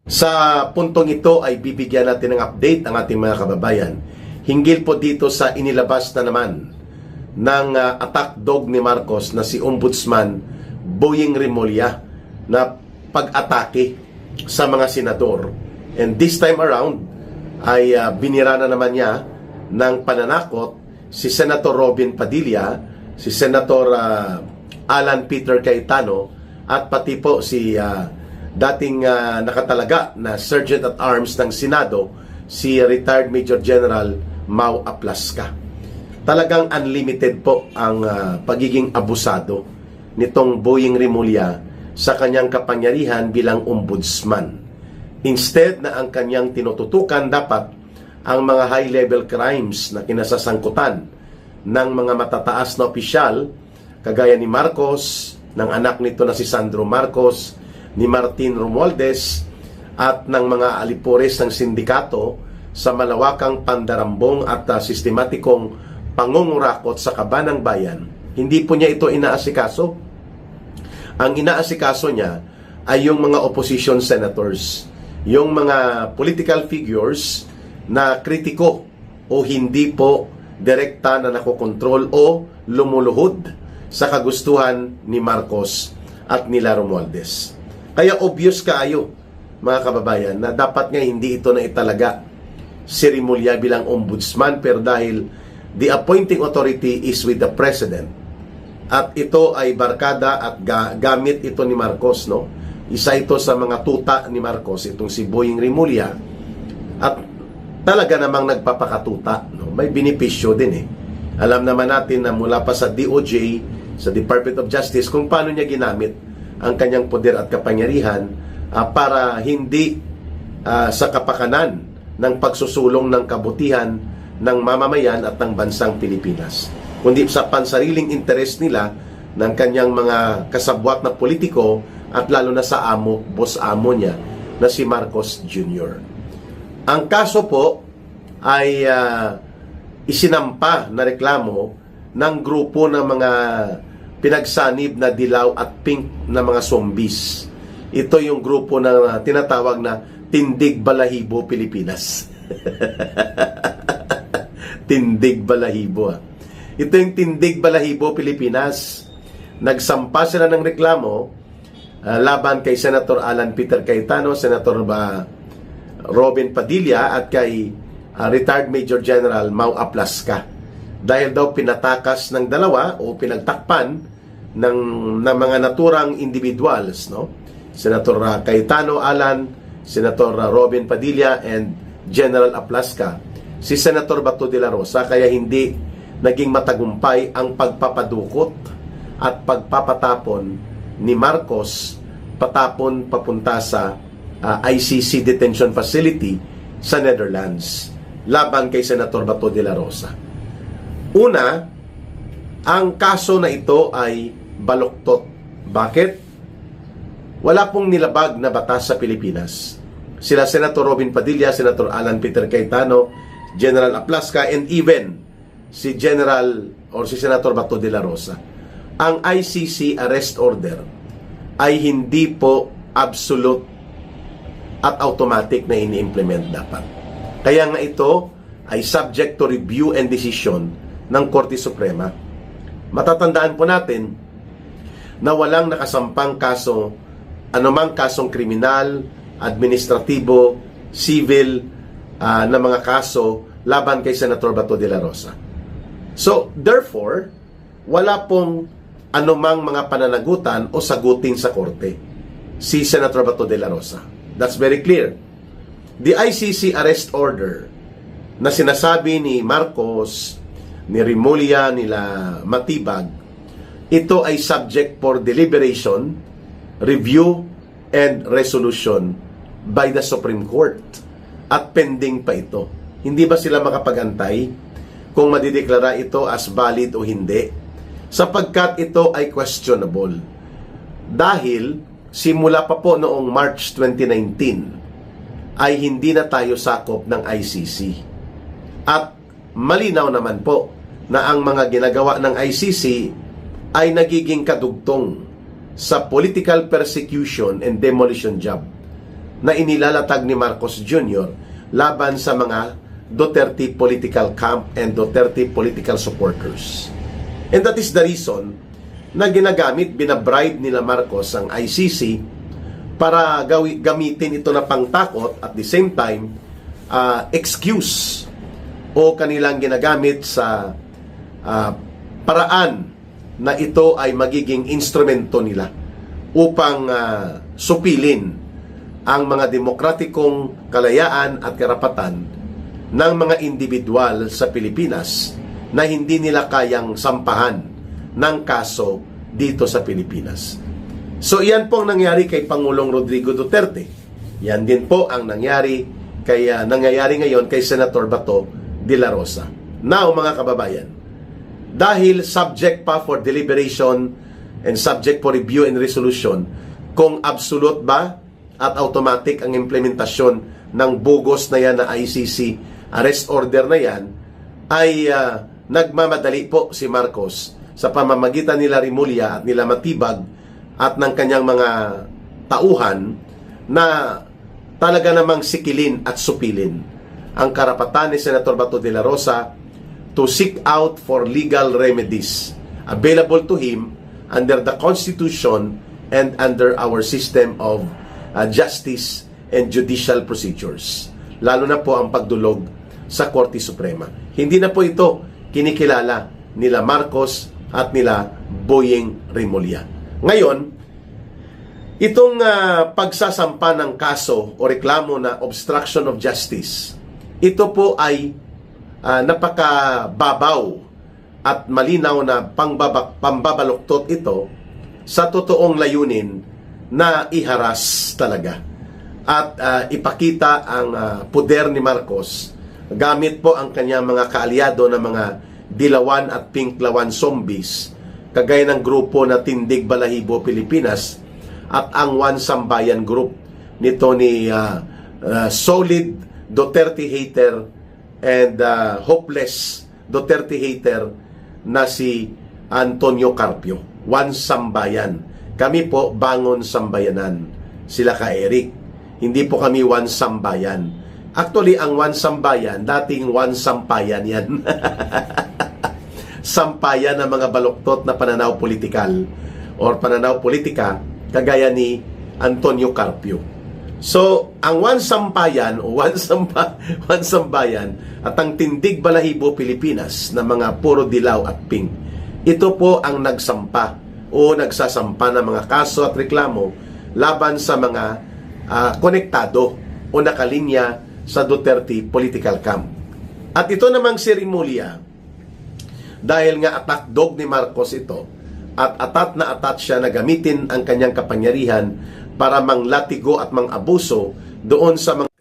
Sa puntong ito ay bibigyan natin ng update ang ating mga kababayan hinggil po dito sa inilabas na naman ng attack dog ni Marcos na si Ombudsman Boying Remulla na pag-atake sa mga senador. And this time around ay binira na naman niya ng pananakot si Senator Robin Padilla, si Senator Alan Peter Cayetano at pati po si dating nakatalaga na Sergeant at Arms ng Senado, si retired Major General Mau Aplasca. Talagang unlimited po ang pagiging abusado nitong Boying Remulla sa kanyang kapangyarihan bilang ombudsman. Instead na ang kanyang tinututukan dapat ang mga high-level crimes na kinasasangkutan ng mga matataas na opisyal kagaya ni Marcos, ng anak nito na si Sandro Marcos, ni Martin Romualdez at ng mga alipores ng sindikato sa malawakang pandarambong at sistematikong pangungurakot sa kaban ng bayan. Hindi po niya ito inaasikaso. Ang inaasikaso niya ay yung mga opposition senators, yung mga political figures na kritiko o hindi po direkta na nakokontrol o lumuluhod sa kagustuhan ni Marcos at nila Romualdez. Kaya obvious kaayo, mga kababayan, na dapat nga hindi ito na italaga si Remulla bilang ombudsman, pero dahil the appointing authority is with the president at ito ay barkada at gamit ito ni Marcos, no? Isa ito sa mga tuta ni Marcos, itong si Boying Remulla, at talaga namang nagpapakatuta, no? May benepisyo din eh. Alam naman natin na mula pa sa DOJ, sa Department of Justice, kung paano niya ginamit ang kanyang poder at kapangyarihan para hindi sa kapakanan ng pagsusulong ng kabutihan ng mamamayan at ng bansang Pilipinas, kundi sa pansariling interes nila ng kanyang mga kasabwat na politiko at lalo na sa boss-amo niya na si Marcos Jr. Ang kaso po ay isinampa na reklamo ng grupo ng mga pinagsanib na dilaw at pink na mga zombies. Ito yung grupo na tinatawag na Tindig Balahibo Pilipinas. Tindig Balahibo. Ito yung Tindig Balahibo Pilipinas. Nagsampa sila ng reklamo laban kay Senator Alan Peter Cayetano, Senator Robin Padilla at kay retired Major General Mau Aplasca. Dahil daw pinatakas ng dalawa o pinagtakpan ng mga naturang individuals, no? Senator Cayetano Alan, Senator Robin Padilla, and General Aplasca, si Senator Bato de la Rosa, kaya hindi naging matagumpay ang pagpapadukot at pagpapatapon ni Marcos patapon papunta sa ICC detention facility sa Netherlands laban kay Senator Bato de la Rosa. Una, ang kaso na ito ay baluktot. Bakit? Wala pong nilabag na batas sa Pilipinas. Sila Senator Robin Padilla, Senator Alan Peter Cayetano, General Aplasca, and even si General or si Senator Bato de la Rosa. Ang ICC arrest order ay hindi po absolute at automatic na ini-implement dapat. Kaya nga ito ay subject to review and decision ng Korte Suprema. Matatandaan po natin na walang nakasampang kaso, anumang kasong kriminal, administratibo, civil na mga kaso laban kay Senator Bato de la Rosa. So, therefore, wala pong anumang mga pananagutan o sagutin sa korte si Senator Bato de la Rosa. That's very clear. The ICC arrest order na sinasabi ni Marcos, ni Remulla, nila Matibag, ito ay subject for deliberation, review, and resolution by the Supreme Court. At pending pa ito. Hindi ba sila makapag-antay kung madideklara ito as valid o hindi? Sapagkat ito ay questionable. Dahil simula pa po noong March 2019 ay hindi na tayo sakop ng ICC. At malinaw naman po na ang mga ginagawa ng ICC ay nagiging kadugtong sa political persecution and demolition job na inilalatag ni Marcos Jr. laban sa mga Duterte political camp and Duterte political supporters. And that is the reason na binabribe nila Marcos ang ICC para gamitin ito na pangtakot at the same time excuse o kanilang ginagamit sa paraan na ito ay magiging instrumento nila upang supilin ang mga demokratikong kalayaan at karapatan ng mga individual sa Pilipinas na hindi nila kayang sampahan ng kaso dito sa Pilipinas. So iyan po ang nangyari kay Pangulong Rodrigo Duterte. Yan din po ang nangyayari ngayon kay Senator Bato de la Rosa. Now mga kababayan, dahil subject pa for deliberation and subject for review and resolution kung absolute ba at automatic ang implementasyon ng bugos na yan na ICC arrest order na yan, ay nagmamadali po si Marcos sa pamamagitan nila Rimulya at nila Matibag at ng kanyang mga tauhan na talaga namang sikilin at supilin ang karapatan ni Senator Bato de la Rosa to seek out for legal remedies available to him under the Constitution and under our system of justice and judicial procedures. Lalo na po ang pagdulog sa Korte Suprema. Hindi na po ito kinikilala nila Marcos at nila Boying Rimulya. Ngayon, itong pagsasampa ng kaso o reklamo na obstruction of justice, ito po ay napakababaw at malinaw na pambabaluktot ito sa totoong layunin na iharas talaga at ipakita ang poder ni Marcos gamit po ang kanyang mga kaalyado na mga dilawan at pinklawan zombies kagaya ng grupo na Tindig Balahibo Pilipinas at ang One Sambayan Group nito ni solid Duterte hater and hopeless Duterte hater na si Antonio Carpio. One Sambayan. Kami po Bangon Sambayanan. Sila ka Eric. Hindi po kami One Sambayan. Actually, ang One Sambayan, dating One Sampayan yan. Sampayan ng mga baluktot na pananaw politikal or pananaw politika kagaya ni Antonio Carpio. So, ang One Sampayan o One Sambayan at ang Tindig Balahibo Pilipinas na mga puro dilaw at pink, ito po ang nagsampa o nagsasampa ng mga kaso at reklamo laban sa mga konektado o nakalinya sa Duterte political camp. At ito namang si Rimulya, dahil nga attack dog ni Marcos ito, at atat siya na gamitin ang kanyang kapangyarihan para manglatigo at mangabuso doon sa mga